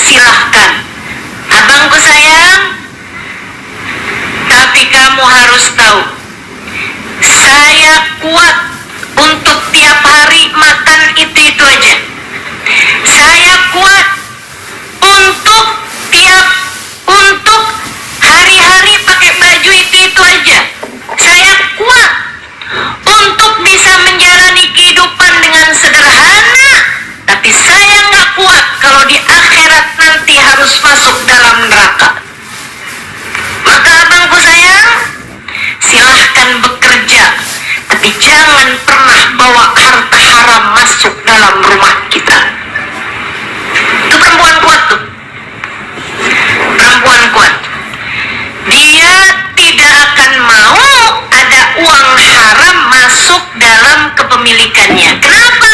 silahkan. Abangku sayang, tapi kamu harus tahu, saya kuat untuk tiap hari makan itu aja. Saya kuat untuk hari-hari pakai baju itu aja. Saya kuat untuk bisa menjalani kehidupan dengan sederhana, tapi saya nggak kuat kalau di akhirat nanti harus masuk dalam neraka. Maka abangku sayang, silahkan bekerja, tapi jangan pernah bawa harta haram masuk dalam rumah kita. Itu perempuan kuat tuh. Perempuan kuat. Dia tidak akan mau ada uang haram masuk dalam kepemilikannya. Kenapa?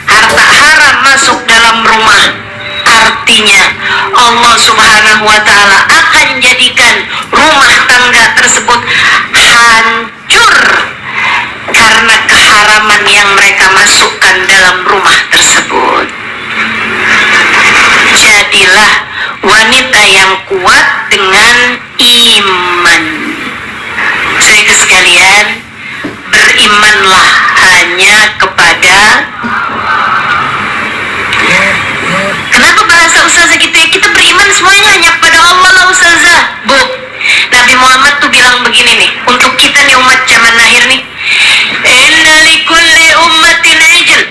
Harta haram masuk dalam rumah, artinya Allah Subhanahu wa ta'ala akan jadikan rumah tangga tersebut hancur karena keharaman yang mereka masukkan dalam rumah tersebut. Jadilah wanita yang kuat dengan iman. Saudara sekalian, berimanlah hanya kepada. Kenapa bahasa ustazah kita beriman semuanya hanya kepada Allah lah ustazah? Bu, Nabi Muhammad tuh bilang begini nih, untuk kita nih umat zaman akhir nih, inna likulli ummatin ijl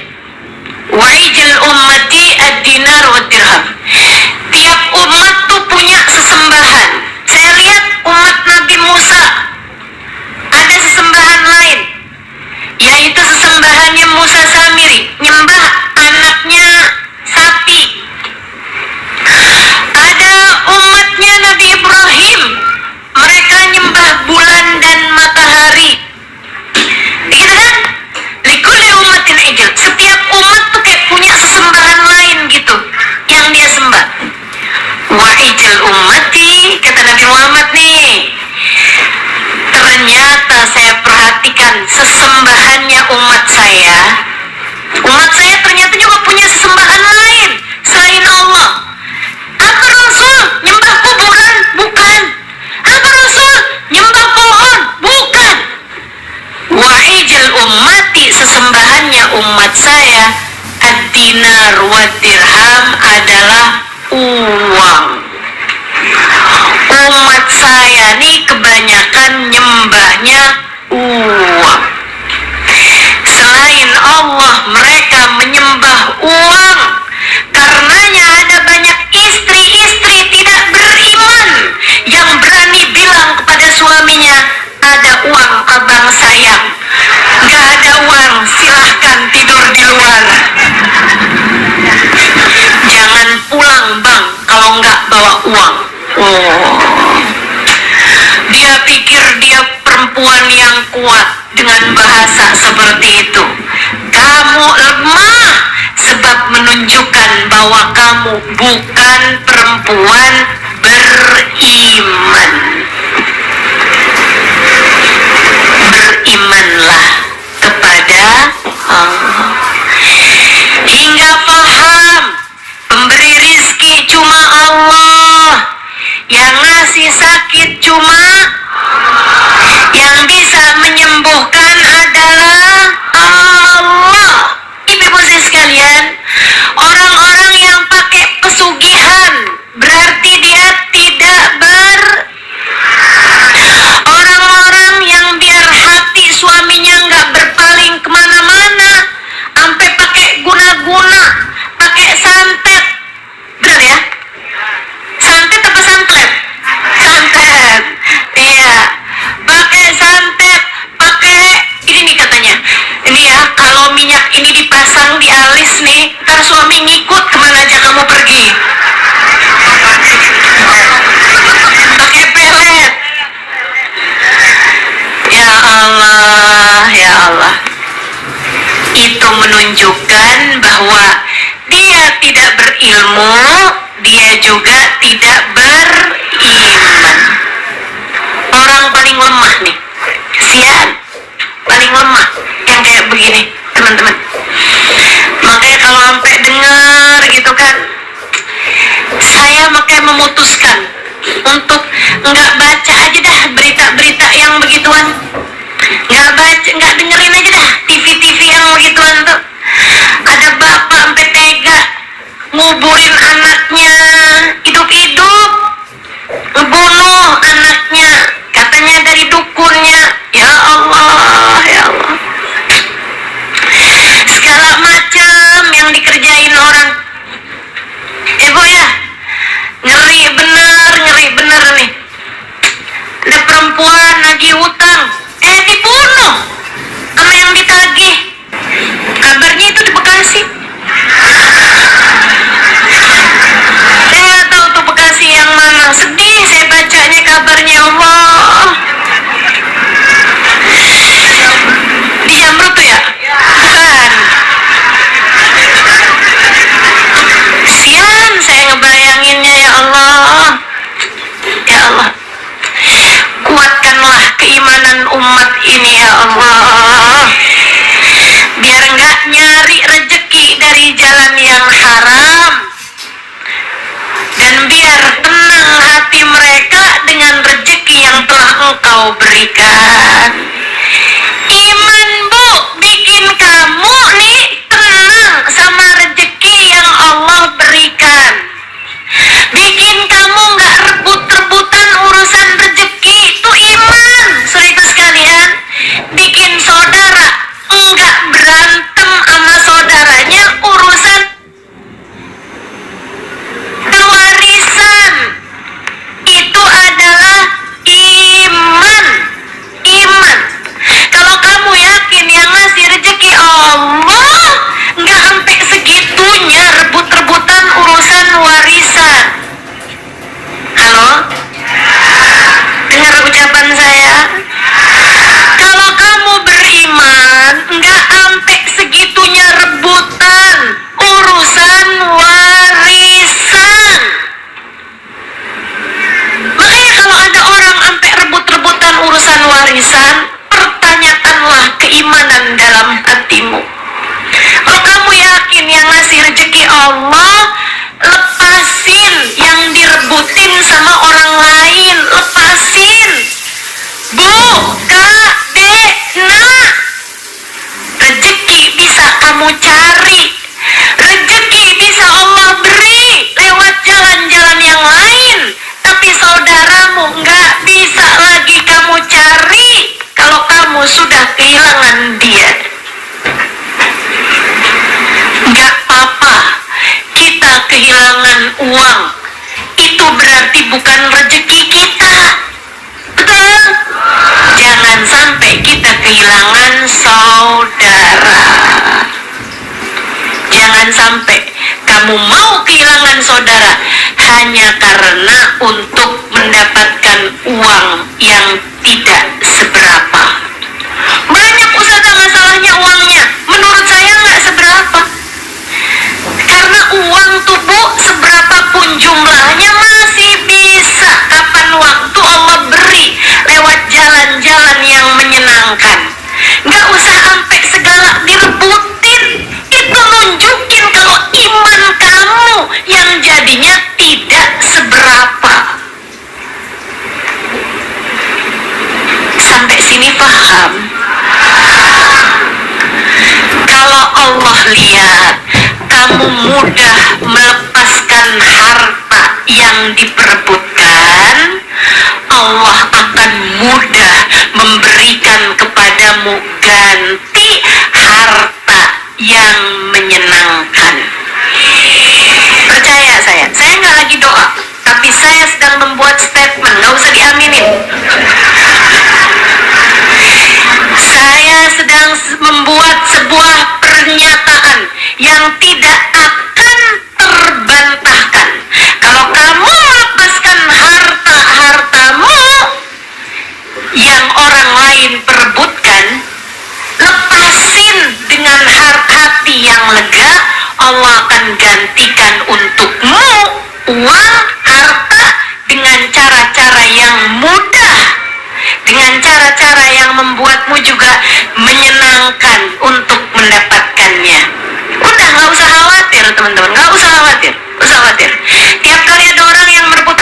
wa ijl ummati ad-dinar wa dirham. Tiap umat tuh punya sesembahan. Saya lihat umat Nabi Musa ada sesembahan lain, yaitu sesembahannya Musa Samiri, nyembah anaknya sapi. Ada umatnya Nabi Ibrahim, mereka nyembah bulan dan matahari. Gitu kan? Likulli ummatin ijl. Setiap umat tuh kayak punya sesembahan lain gitu yang dia sembah. Wa ijl ummati, kata Nabi Muhammad nih, ternyata saya perhatikan sesembahannya umat saya ternyata juga punya sesembahan lain selain Allah. Apa Rasul? Nyembah kuburan? Bukan. Apa Rasul? Nyembah pohon? Bukan. Wa ijl ummati, sesembahannya umat saya, ad-dinar wa dirham, adalah uang. Umat saya nih kebanyakan nyembahnya uang. Selain Allah, mereka menyembah uang. Karenanya ada banyak istri-istri tidak beriman yang berani bilang kepada suaminya, ada uang abang sayang, gak ada uang silahkan tidur di luar, jangan pulang bang kalau nggak bawa uang. Dia pikir dia perempuan yang kuat dengan bahasa seperti itu. Kamu lemah, sebab menunjukkan bahwa kamu bukan perempuan beriman. Berimanlah kepada Allah hingga paham pemberi rizki cuma Allah, yang ngasih sakit cuma, yang bisa menyembuhkan adalah Allah. Ibu-ibu sekalian, orang-orang yang pakai pesugihan berarti dia tidak orang-orang yang biar hati suaminya nggak berpaling kemana-mana, sampai pakai guna-guna, pakai santet. Benar ya? Santet apa santret? Santet. Iya. Pakai santet, pakai ini nih katanya. Ini ya, kalau minyak ini dipasang di alis nih, ntar suami ngikut kemana aja kamu pergi. Pakai pelet. Ya Allah, ya Allah. Itu menunjukkan bahwa dia tidak berilmu, dia juga tidak beriman. Orang paling lemah nih, kasihan, paling lemah yang kayak begini, teman-teman. Makanya kalau sampai dengar gitu kan, memutuskan untuk nggak baca aja dah berita-berita yang begituan, nggak dengerin aja dah TV-TV yang begituan tuh. Ada bapak sampai tega nguburin anaknya hidup-hidup, ngebunuh anaknya, katanya dari dukunnya. Ya Allah, ya Allah, segala macam yang dikerjain orang. Bu ya, ngeri bener nih. Ada perempuan nagih utang, dibunuh sama yang ditagih. Kabarnya itu di Bekasi. Saya nggak tahu tuh Bekasi yang mana. Sedih saya bacanya kabarnya, Allah. Di Jamrut tuh ya? Bukan. Sian saya ngebayanginnya, ya Allah. Ya Allah, kuatkanlah keimanan umat ini, ya Allah, biar nggak nyari rezeki dari jalan yang haram, dan biar tenang hati mereka dengan rezeki yang telah Engkau berikan. Iman, Bu, bikin kamu nih tenang sama rezeki yang Allah berikan. Bikin kamu nggak rebut-rebutan urusan rezeki, itu iman. Saudara sekalian, bikin saudara nggak berantem sama saudaranya urusan warisan, itu adalah iman. Kalau kamu yakin yang ngasih rezeki Allah, nggak sampai segitunya rebut-rebutan urusan warisan. Halo? Dengar ucapan saya? Kalau kamu beriman, nggak sampai segitunya rebutan urusan warisan. Makanya kalau ada orang sampai rebut-rebutan urusan warisan, pertanyakanlah keimanan dalam hatimu. Kalau kamu yakin yang ngasih rezeki Allah, lepasin yang direbutin sama orang lain, lepasin. Bu, Kak, Dek, Nak, rezeki bisa kamu cari, rezeki bisa Allah beri lewat jalan-jalan yang lain, tapi saudaramu nggak bisa lagi kamu cari kalau kamu sudah kehilangan dia. Nggak apa-apa kita kehilangan uang, itu berarti bukan rezeki kita. Betul? Jangan sampai kita kehilangan saudara. Jangan sampai kamu mau kehilangan saudara hanya karena untuk mendapatkan uang yang tidak seberapa. Banyak ustazah masalahnya uangnya, menurut saya nggak seberapa. Karena uang tuh, Bu, seberapapun jumlahnya masih bisa kapan waktu Allah beri lewat jalan-jalan yang menyenangkan. Nggak usah sampai segala direbutin. Itu nunjukin kalau iman kamu yang jadinya tidak seberapa. Sampai sini paham? Kalau Allah lihat kamu mudah melepaskan harta yang diperebutkan, Allah akan mudah memberikan kepadamu ganti harta yang menyenangkan. Percaya saya nggak lagi doa, tapi saya sedang membuat statement, nggak usah diaminin. Saya sedang membuat sebuah pernyataan yang tidak akan terbantahkan. Kalau kamu melepaskan harta-hartamu yang orang lain perebutkan, lepasin dengan hati yang lega, Allah akan gantikan untukmu uang, harta dengan cara-cara yang mudah, dengan cara-cara yang membuatmu juga menyenangkan untuk mendapatkannya. Udah, nggak usah khawatir teman-teman, nggak usah khawatir. Tiap kali ada orang yang merebut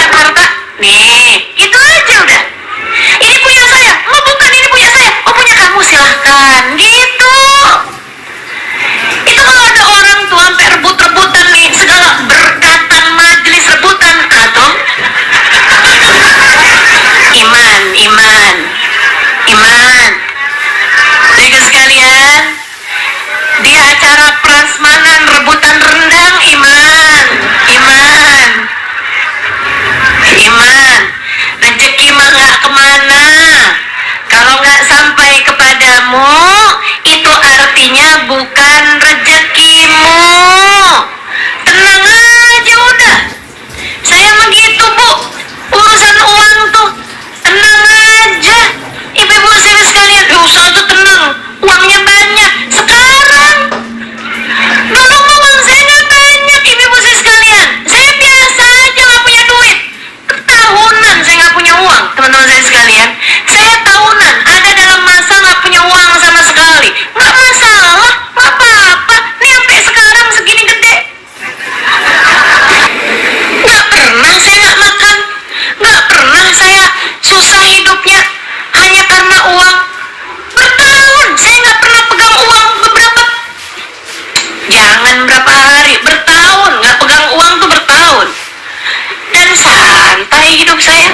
hidup saya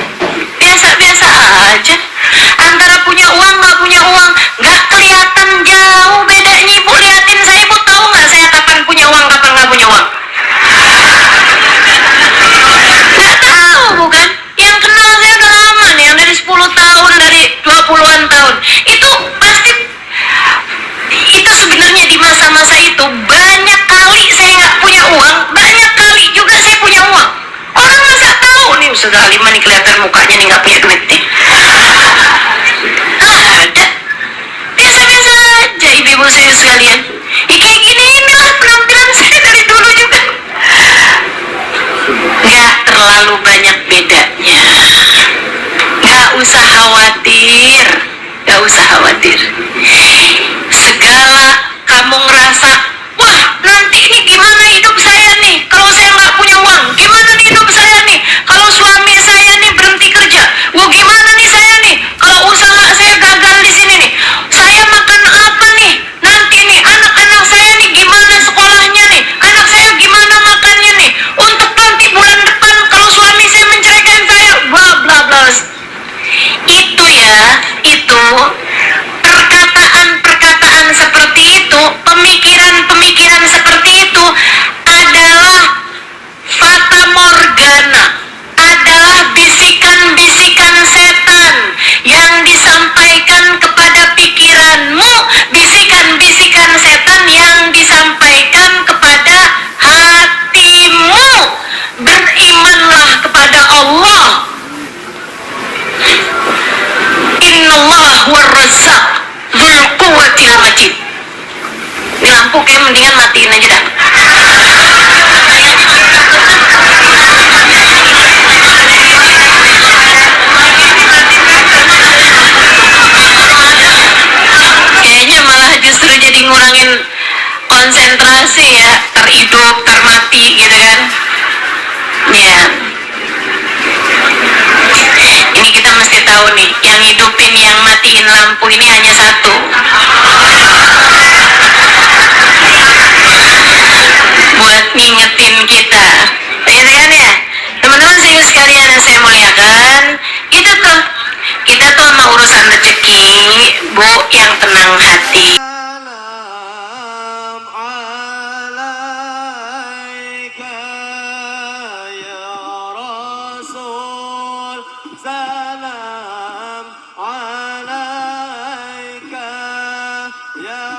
biasa-biasa aja. Antara punya uang nggak punya uang, nggak kelihatan jauh bedanya. Ibu liatin saya, ibu tahu nggak saya kapan punya uang, kapan nggak punya uang? Nggak tahu, bukan? Yang kenal saya udah lama nih, yang dari 10 tahun, dari 20-an tahun. Itu pasti, itu sebenarnya di masa-masa itu banyak kali saya nggak punya uang, banyak kali juga saya punya uang. Orang masa tahu nih, Ustaz Halimah nih kelihatan mukanya nih nggak punya duit nih. Ada, biasa-biasa aja ibu-ibu saya sekalian. Kayak gini inilah penampilan saya dari dulu juga. Nggak terlalu banyak bedanya. Nggak usah khawatir, nggak usah khawatir. Segala kamu ngerasa, wah nanti ini gimana hidup saya nih kalau saya nggak punya uang, gimana nih hidup saya nih kalau suami saya nih berhenti kerja, wah gimana nih saya nih kalau usaha saya gagal di sini nih, saya makan apa nih nanti nih, anak-anak saya nih gimana sekolahnya nih, anak saya gimana makannya nih, untuk nanti bulan depan kalau suami saya menceraikan saya, bla bla bla. Itu ya, itu perkataan-perkataan seperti itu, pemikiran-pemikiran seperti itu adalah fata morgana, adalah bisikan-bisikan setan yang disampaikan kepada pikiranmu, bisikan-bisikan setan yang disampaikan kepada hatimu. Berimanlah kepada Allah. Innallaha huwar razzaq dzul quwwatil matin. Ini lampu kayak mendingan matiin aja dah. Kayaknya malah justru jadi ngurangin konsentrasi ya, terhidup, termati gitu kan. Ya. Ini kita mesti tahu nih, yang hidupin, yang matiin lampu ini hanya satu. Buat ngingetin kita. Gitu kan ya? Teman-teman saya sekalian yang saya muliakan, kita tuh sama urusan rezeki, Bu, yang tenang hati.